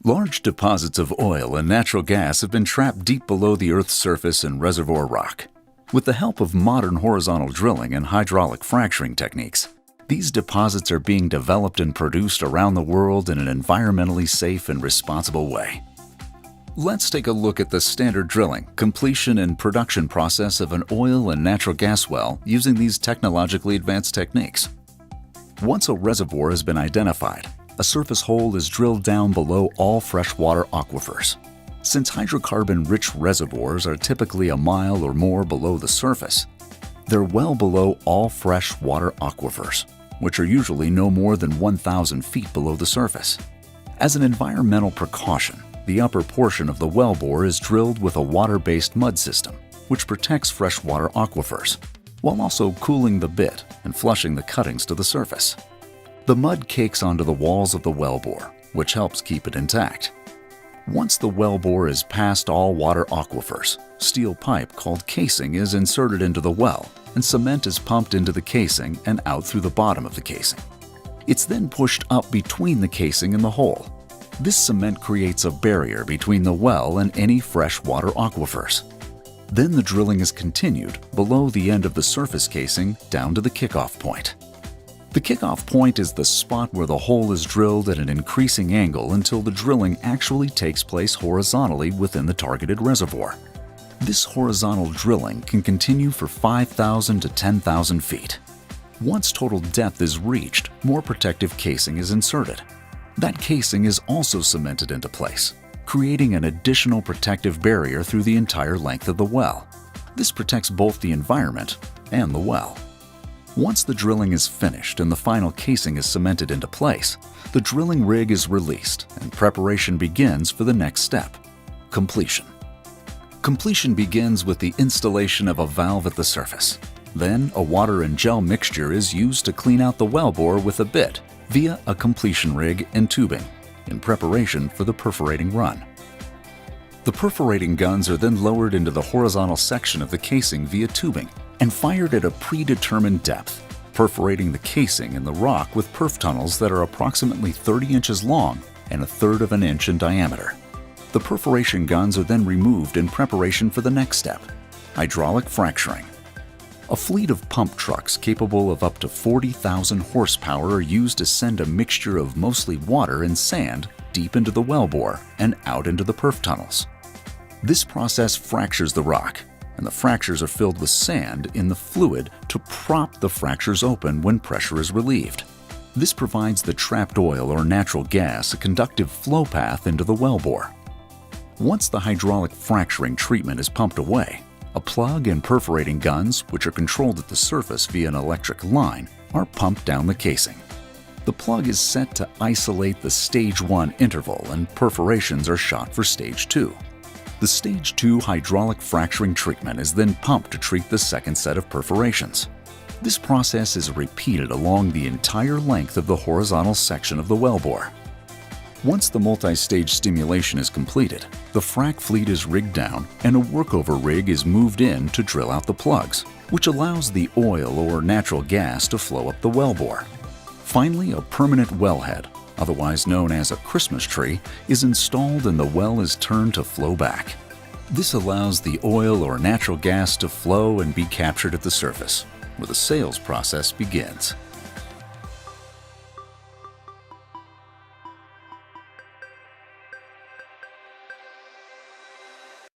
Large deposits of oil and natural gas have been trapped deep below the Earth's surface in reservoir rock. With the help of modern horizontal drilling and hydraulic fracturing techniques, these deposits are being developed and produced around the world in an environmentally safe and responsible way. Let's take a look at the standard drilling, completion, and production process of an oil and natural gas well using these technologically advanced techniques. Once a reservoir has been identified, a surface hole is drilled down below all freshwater aquifers. Since hydrocarbon-rich reservoirs are typically a mile or more below the surface, they're well below all freshwater aquifers, which are usually no more than 1,000 feet below the surface. As an environmental precaution, the upper portion of the wellbore is drilled with a water-based mud system, which protects freshwater aquifers, while also cooling the bit and flushing the cuttings to the surface. The mud cakes onto the walls of the wellbore, which helps keep it intact. Once the wellbore is past all water aquifers, steel pipe called casing is inserted into the well, and cement is pumped into the casing and out through the bottom of the casing. It's then pushed up between the casing and the hole. This cement creates a barrier between the well and any freshwater aquifers. Then the drilling is continued below the end of the surface casing down to the kickoff point. The kickoff point is the spot where the hole is drilled at an increasing angle until the drilling actually takes place horizontally within the targeted reservoir. This horizontal drilling can continue for 5,000 to 10,000 feet. Once total depth is reached, more protective casing is inserted. That casing is also cemented into place, creating an additional protective barrier through the entire length of the well. This protects both the environment and the well. Once the drilling is finished and the final casing is cemented into place, the drilling rig is released and preparation begins for the next step, completion. Completion begins with the installation of a valve at the surface. Then a water and gel mixture is used to clean out the wellbore with a bit via a completion rig and tubing in preparation for the perforating run. The perforating guns are then lowered into the horizontal section of the casing via tubing and fired at a predetermined depth, perforating the casing in the rock with perf tunnels that are approximately 30 inches long and 1/3 of an inch in diameter. The perforation guns are then removed in preparation for the next step, hydraulic fracturing. A fleet of pump trucks capable of up to 40,000 horsepower are used to send a mixture of mostly water and sand deep into the wellbore and out into the perf tunnels. This process fractures the rock, and the fractures are filled with sand in the fluid to prop the fractures open when pressure is relieved. This provides the trapped oil or natural gas a conductive flow path into the wellbore. Once the hydraulic fracturing treatment is pumped away, a plug and perforating guns, which are controlled at the surface via an electric line, are pumped down the casing. The plug is set to isolate the Stage 1 interval and perforations are shot for Stage 2. The Stage 2 hydraulic fracturing treatment is then pumped to treat the second set of perforations. This process is repeated along the entire length of the horizontal section of the wellbore. Once the multi-stage stimulation is completed, the frac fleet is rigged down and a workover rig is moved in to drill out the plugs, which allows the oil or natural gas to flow up the wellbore. Finally, a permanent wellhead, otherwise known as a Christmas tree, is installed and the well is turned to flow back. This allows the oil or natural gas to flow and be captured at the surface, where the sales process begins.